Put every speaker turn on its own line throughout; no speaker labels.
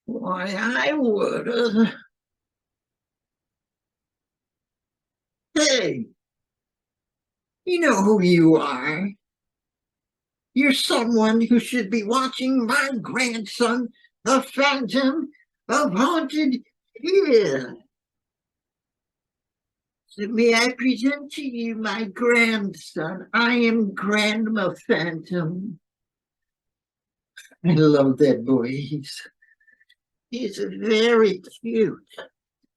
Why, I would. Hey, you know who you are. You're someone who should be watching my grandson, the Phantom of Haunted Hill. So may I present to you my grandson? I am Grandma Phantom. I love that boy. He's very cute.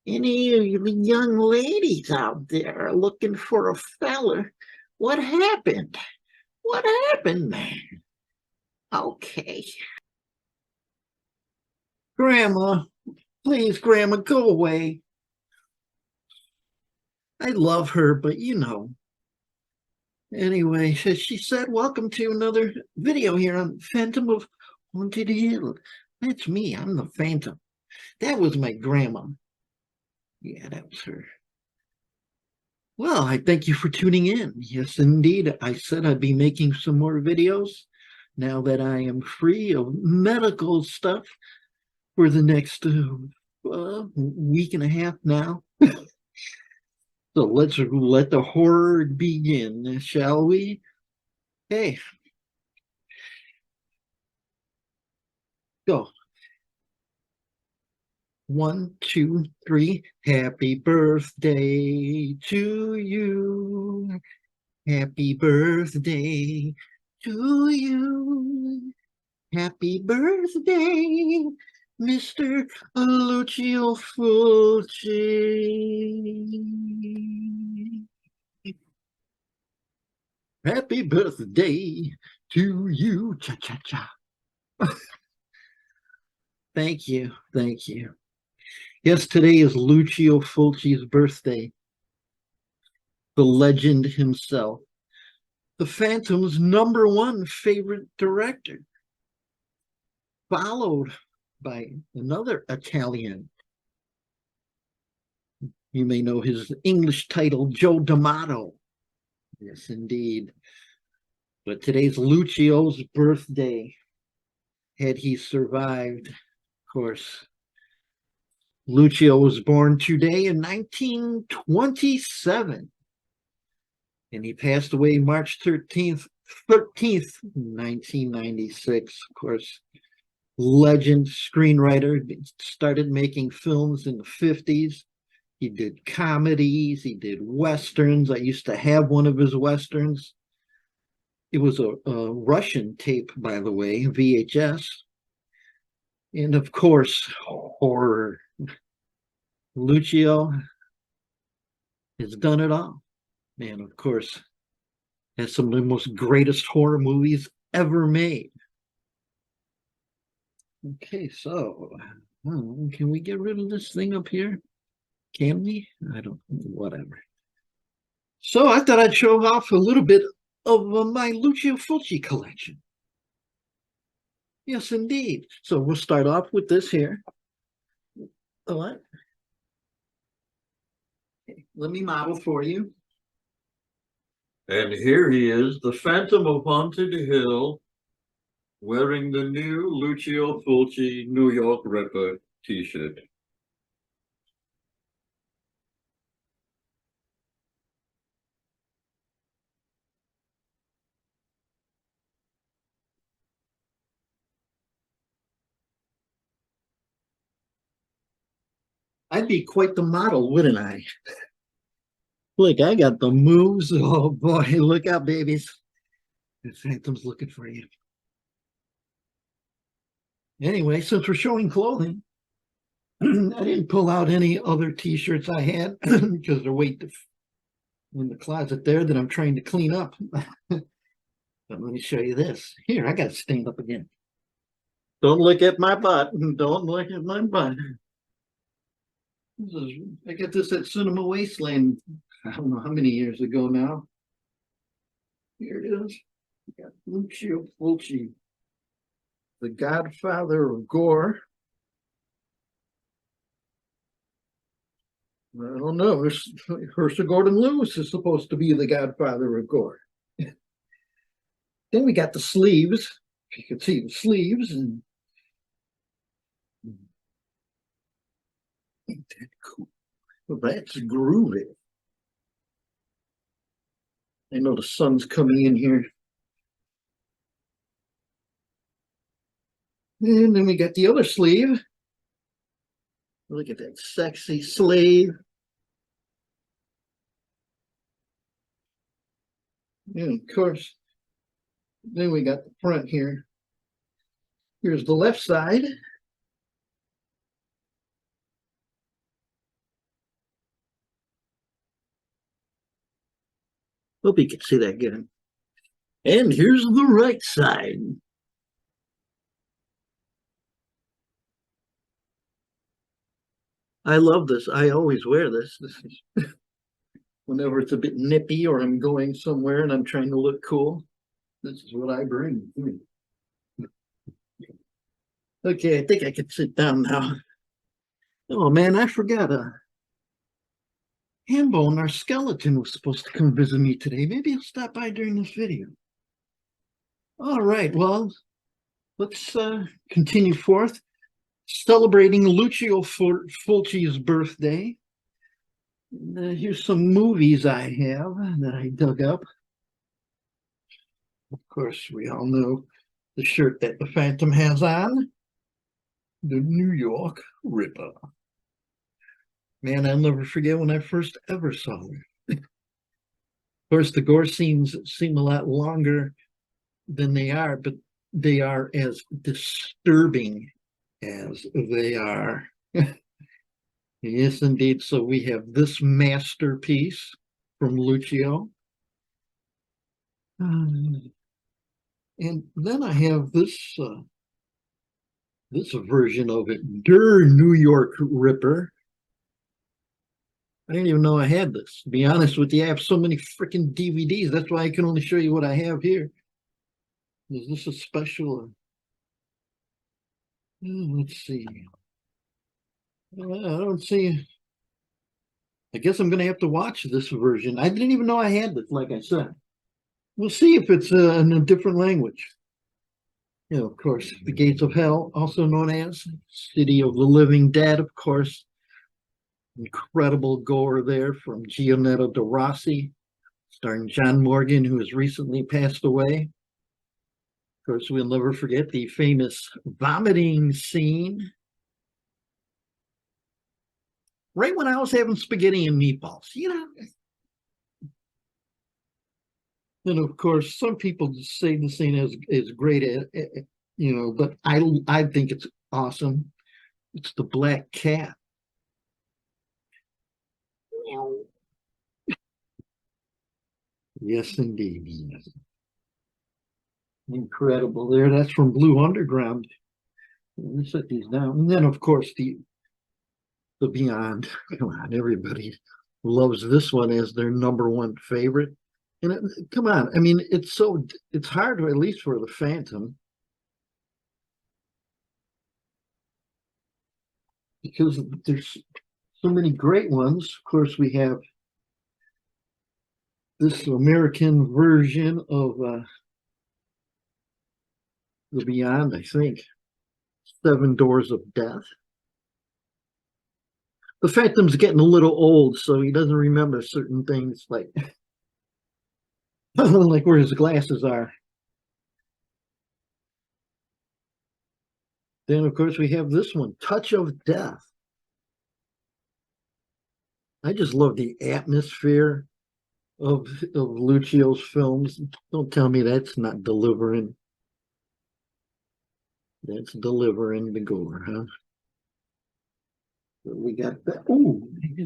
Any of you young ladies out there are looking for a fella? What happened? What happened, man? Okay. Grandma, please, Grandma, go away. I love her, but you know. Anyway, as she said, welcome to another video here on Phantom of Haunted Hill. That's me. I'm the Phantom. That was my grandma. Yeah, that was her. Well, I thank you for tuning in. Yes, indeed. I said I'd be making some more videos now that I am free of medical stuff for the next week and a half now. So let's let the horror begin, shall we? Hey, go. 1, 2, 3. Happy birthday to you. Happy birthday to you. Happy birthday, Mr. Lucio Fulci. Happy birthday to you. Cha cha cha. Thank you. Thank you. Yes, today is Lucio Fulci's birthday. The legend himself. The Phantom's #1 favorite director. Followed by another Italian. You may know his English title, Joe D'Amato. Yes, indeed. But today's Lucio's birthday. Had he survived, of course. Lucio was born today in 1927. And he passed away March 13th, 1996. Of course, legend screenwriter, started making films in the 50s. He did comedies, he did westerns. I used to have one of his westerns. It was a Russian tape, by the way, VHS. And of course, horror. Lucio has done it all. And of course, has some of the most greatest horror movies ever made. Okay, so can we get rid of this thing up here? Can we? I don't, whatever. So I thought I'd show off a little bit of my Lucio Fulci collection. Yes, indeed. So we'll start off with this here. What? Okay, let me model for you. And here he is, the Phantom of Haunted Hill, wearing the new Lucio Fulci New York Ripper t-shirt. I'd be quite the model, wouldn't I? Look, I got the moves. Oh boy, look out, babies. The Phantom's looking for you. Anyway, since we're showing clothing, I didn't pull out any other t-shirts I had because they're way in the closet there that I'm trying to clean up. But let me show you this. Here, I got to stand up again. Don't look at my butt. Don't look at my butt. I got this at Cinema Wasteland. I don't know how many years ago now. Here it is. We got Lucio Fulci, the godfather of gore. I don't know. Herschel Gordon Lewis is supposed to be the godfather of gore. Then we got the sleeves. You can see the sleeves, and Ain't that cool? Well, that's groovy. I know the sun's coming in here. And then we got the other sleeve. Look at that sexy sleeve. And of course, then we got the front here. Here's the left side. Hope you can see that good. And here's the right side. I love this. I always wear this. This is whenever it's a bit nippy or I'm going somewhere and I'm trying to look cool. This is what I bring. Okay, I think I can sit down now. Oh man, I forgot Hambone, our skeleton, was supposed to come visit me today. Maybe he'll stop by during this video. All right, well, let's continue forth. Celebrating Lucio Fulci's birthday. Here's some movies I have that I dug up. Of course, we all know the shirt that the Phantom has on. The New York Ripper. Man, I'll never forget when I first ever saw him. Of course, the gore scenes seem a lot longer than they are, but they are as disturbing as they are. Yes, indeed. So we have this masterpiece from Lucio. And then I have this version of it, Der New York Ripper. I didn't even know I had this. To be honest with you, I have so many freaking DVDs. That's why I can only show you what I have here. Is this a special? Let's see. I don't see. I guess I'm going to have to watch this version. I didn't even know I had this, like I said. We'll see if it's in a different language. You know, of course, The Gates of Hell, also known as City of the Living Dead, of course. Incredible gore there from Gionetto de Rossi, starring John Morgan, who has recently passed away. Of course, we'll never forget the famous vomiting scene. Right when I was having spaghetti and meatballs, you know. And of course, some people say the scene is great, you know, but I think it's awesome. It's the black cat. Yes, indeed. Yes. Incredible there. That's from Blue Underground. Let me set these down. And then, of course, the Beyond. Come on, everybody loves this one as their number one favorite. And come on, I mean, it's hard, at least for the Phantom, because there's so many great ones. Of course, we have this American version of the Beyond, I think, Seven Doors of Death. The Phantom's getting a little old, so he doesn't remember certain things like like where his glasses are. Then, of course, we have this one, Touch of Death. I just love the atmosphere of Lucio's films. Don't tell me that's not delivering. That's delivering the gore, huh? So we got that. Oh,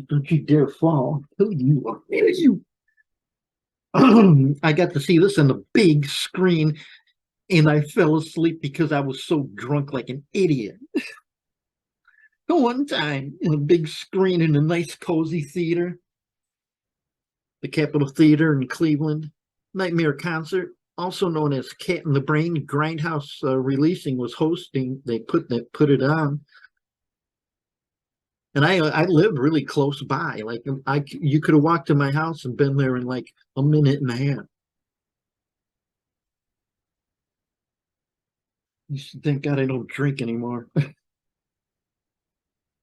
don't you dare fall. Who you? Where you? I got to see this on the big screen and I fell asleep because I was so drunk like an idiot. One time in a big screen in a nice cozy theater, the Capitol Theater in Cleveland, Nightmare Concert, also known as Cat in the Brain, Grindhouse Releasing was hosting. They put it on, and I live really close by. Like you could have walked to my house and been there in like a minute and a half. You should thank God I don't drink anymore.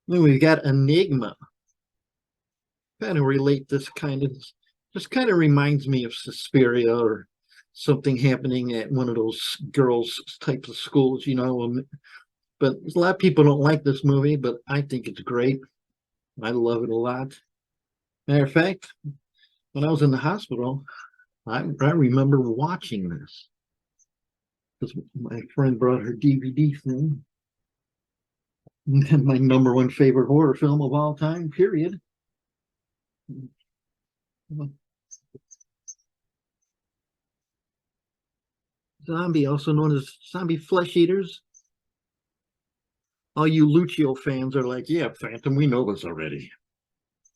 Then we've got Enigma. Kind of relate this kind of, just kind of reminds me of Suspiria or something happening at one of those girls types of schools, you know. But a lot of people don't like this movie, but I think it's great. I love it a lot. Matter of fact, when I was in the hospital, I remember watching this because my friend brought her DVD thing. My number one favorite horror film of all time, period. Zombie, also known as zombie flesh eaters. All you Lucio fans are like, yeah, Phantom, we know this already.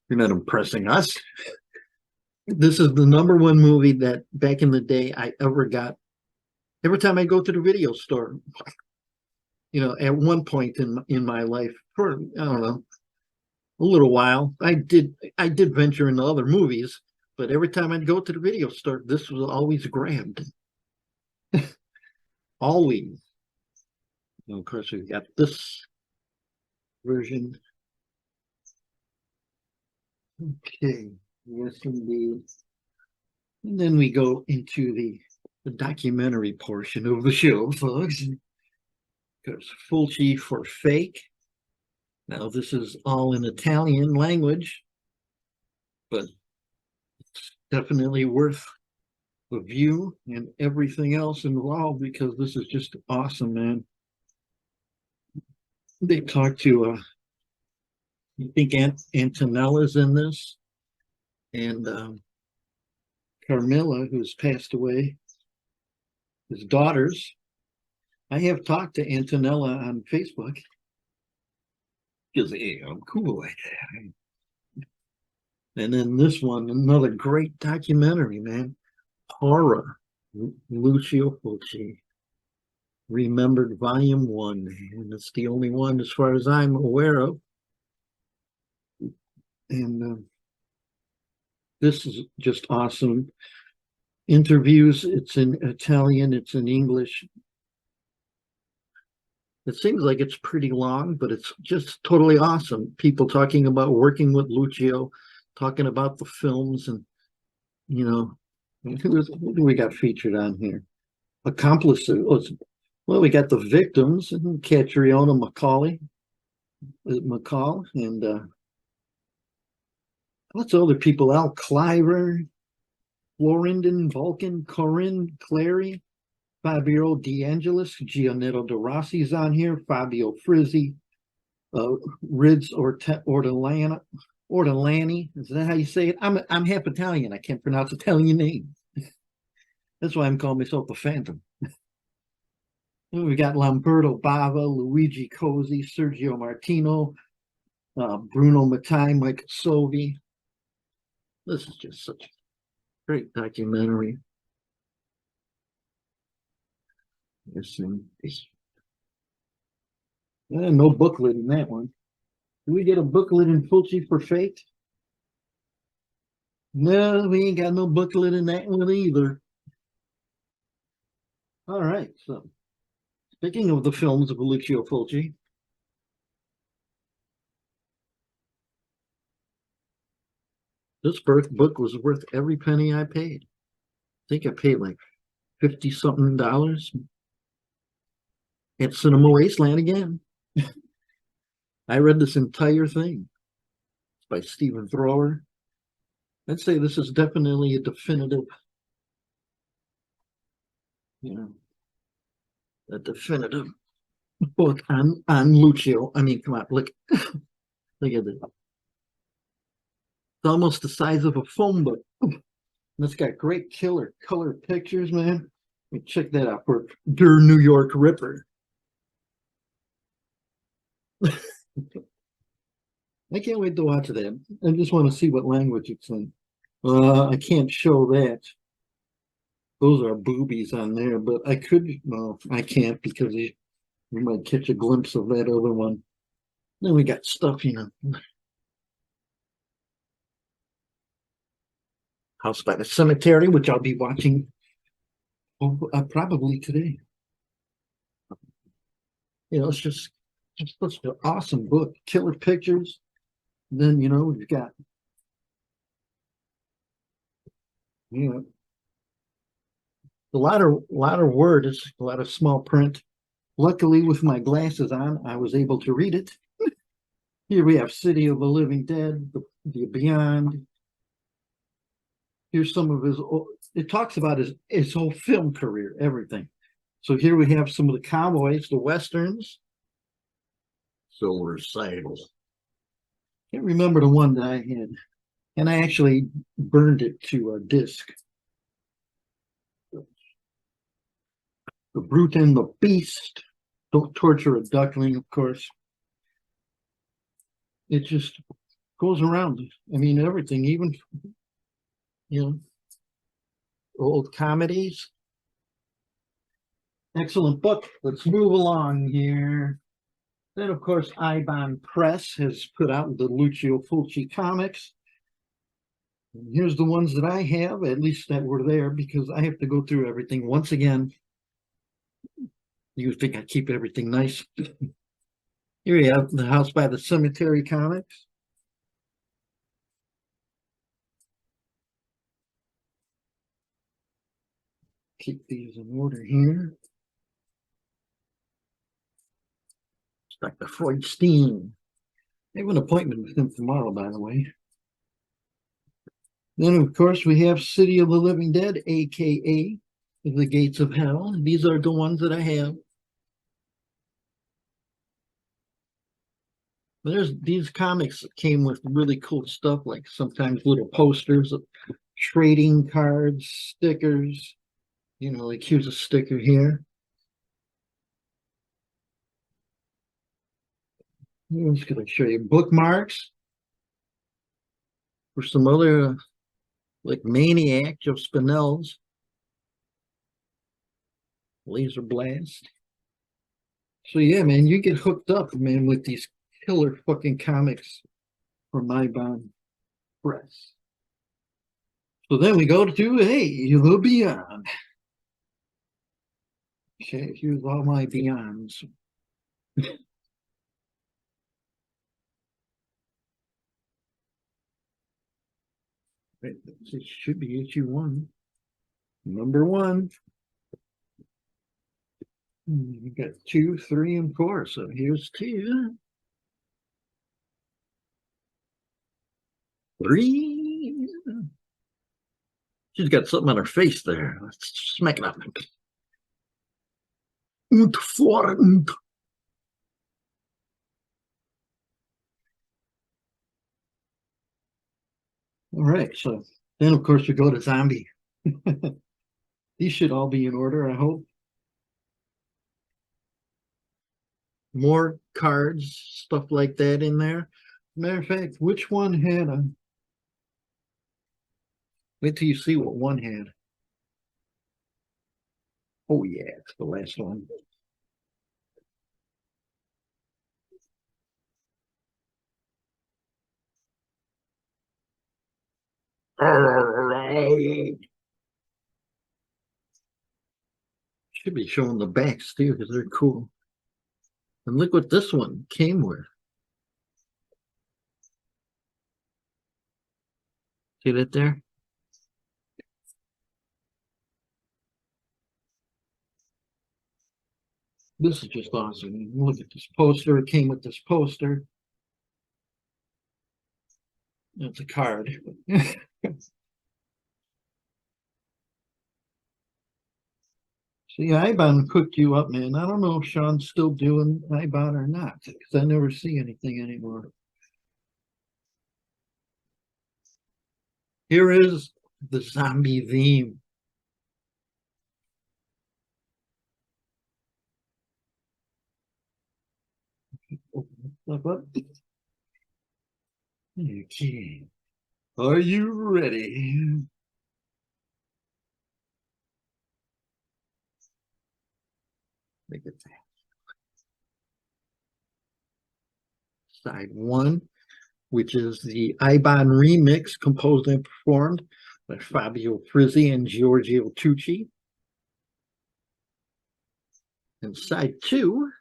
You're not impressing us. This is the number one movie that back in the day I ever got. Every time I go to the video store, you know, at one point in my life, for I don't know, a little while, I did venture into other movies, but every time I'd go to the video store, this was always grabbed. Always. And of course, we've got this version. Okay, yes, indeed. And then we go into the documentary portion of the show, folks. There's Fulci for Fake. Now, this is all in Italian language, but it's definitely worth the view and everything else involved because this is just awesome, man. They talk to, I think Antonella's in this, and Carmilla, who's passed away, his daughters. I have talked to Antonella on Facebook because, hey, I'm cool like that. And then this one, another great documentary, man. Horror, Lucio Fulci, Remembered Volume 1. And it's the only one, as far as I'm aware of. And this is just awesome. Interviews, it's in Italian, it's in English. It seems like it's pretty long, but it's just totally awesome. People talking about working with Lucio, talking about the films, and you know, who do we got featured on here? Accomplices. Well, we got the victims, Catriona McCall, and lots of other people. Al Cliver, Florindon, Vulcan, Corinne, Clary, Fabio DeAngelis, Gianetto De Rossi's on here, Fabio Frizzi, Rids Ortolani. Is that how you say it? I'm half Italian. I can't pronounce Italian names. That's why I'm calling myself the Phantom. We got Lamberto Bava, Luigi Cosi, Sergio Martino, Bruno Mattei, Mike Sovi. This is just such a great documentary. No booklet in that one. Do we get a booklet in Fulci for Fate? No, we ain't got no booklet in that one either. All right, so speaking of the films of Lucio Fulci, this book was worth every penny I paid. I think I paid like 50 something dollars at Cinema Wasteland again. I read this entire thing. It's by Stephen Thrower. I'd say this is definitely a definitive, you know, a definitive book on Lucio. I mean, come on, look at this. It's almost the size of a phone book. And it's got great killer color pictures, man. Check that out for Der New York Ripper. I can't wait to watch that. I just want to see what language it's in. I can't show that. Those are boobies on there, but I could. Well, I can't because you might catch a glimpse of that other one. Then we got stuff, you know. House by the Cemetery, which I'll be watching probably today. You know, it's just It's such an awesome book, killer pictures. And then, you've got, you know, a lot of word, it's a lot of small print. Luckily, with my glasses on, I was able to read it. Here we have City of the Living Dead, the Beyond. Here's some of his, it talks about his whole film career, everything. So here we have some of the cowboys, the westerns. Silver Saddles. Can't remember the one that I had. And I actually burned it to a disc. The Brute and the Beast. Don't torture a duckling, of course. It just goes around. I mean, everything, even, you know, old comedies. Excellent book. Let's move along here. Then, of course, Ibon Press has put out the Lucio Fulci comics. And here's the ones that I have, at least that were there, because I have to go through everything once again. You think I keep everything nice. Here we have The House by the Cemetery comics. Keep these in order here. Dr. Freudstein. I have an appointment with him tomorrow, by the way. Then, of course, we have City of the Living Dead, aka The Gates of Hell. These are the ones that I have. These comics came with really cool stuff, like sometimes little posters, trading cards, stickers. Like here's a sticker here. I'm just going to show you bookmarks for some other, like Maniac, Joe Spinell's Laser Blast. So yeah, man, you get hooked up, man, with these killer fucking comics from Ibon Press. So then we go to, hey, the Beyond. Okay, here's all my Beyonds. It should be issue 1. Number 1. You got 2, 3, and 4. So here's 2. 3. She's got something on her face there. Let's smack it up. Und 4. All right, so then of course we go to Zombie. These should all be in order, I hope. More cards, stuff like that in there. Matter of fact, which one had a... Wait till you see what one had. Oh yeah, it's the last one. Should be showing the backs too, because they're cool. And look what this one came with. See that there? This is just awesome. Look at this poster. It came with this poster. It's a card. See, Ibon cooked you up, man. I don't know if Sean's still doing Ibon or not, because I never see anything anymore. Here is the zombie theme. Okay. Are you ready? Make it side 1, which is the Ibon remix composed and performed by Fabio Frizzi and Giorgio Tucci. And side 2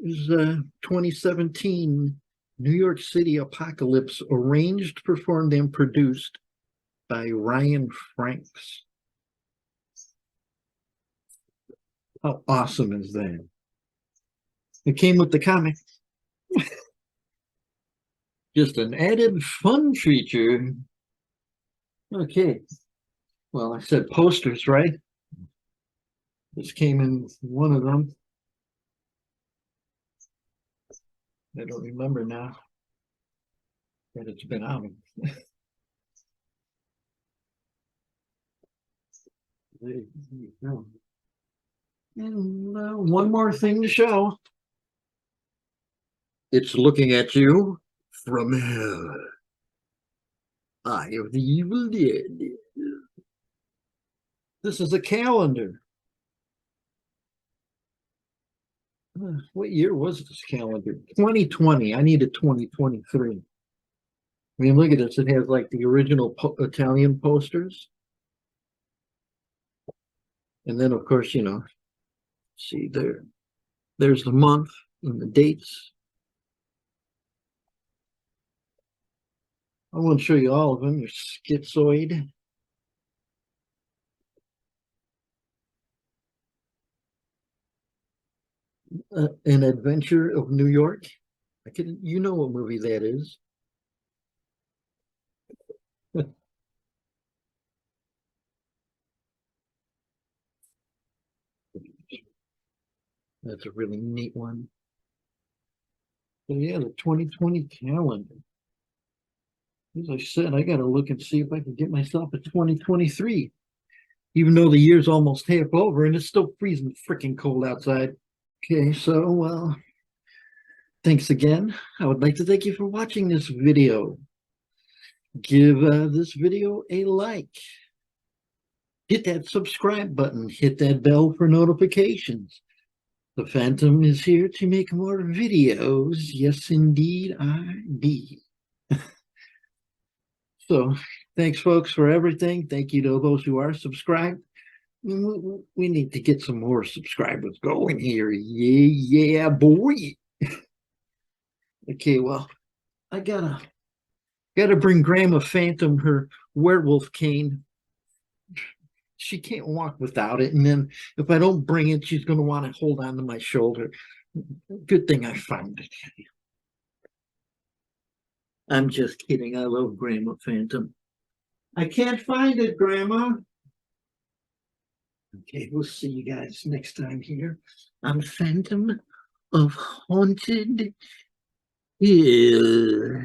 is 2017 New York City Apocalypse, arranged, performed, and produced by Ryan Franks. How awesome is that? It came with the comic. Just an added fun feature. Okay. Well, I said posters, right? This came in one of them. I don't remember now that it's been out. There you go. And one more thing to show. It's looking at you from hell. Eye of the Evil Dead. This is a calendar. What year was this calendar? 2020. I needed 2023. I mean, look at this. It has like the original Italian posters. And then, of course, see there's the month and the dates. I won't show you all of them. They're schizoid. An Adventure of New York. You know what movie that is. That's a really neat one. So yeah, the 2020 calendar. As I said, I got to look and see if I can get myself a 2023, even though the year's almost half over and it's still freezing freaking cold outside. Okay, so thanks again. I would like to thank you for watching this video. Give this video a like. Hit that subscribe button. Hit that bell for notifications. The Phantom is here to make more videos. Yes, indeed, I be. So, thanks, folks, for everything. Thank you to those who are subscribed. We need to get some more subscribers going here. Yeah, boy. Okay, well, I gotta bring Grandma Phantom her werewolf cane. She can't walk without it, and then if I don't bring it, she's gonna want to hold on to my shoulder. Good thing I found it. I'm just kidding. I love Grandma Phantom. I can't find it, Grandma. Okay, we'll see you guys next time here on Phantom of Haunted Hill.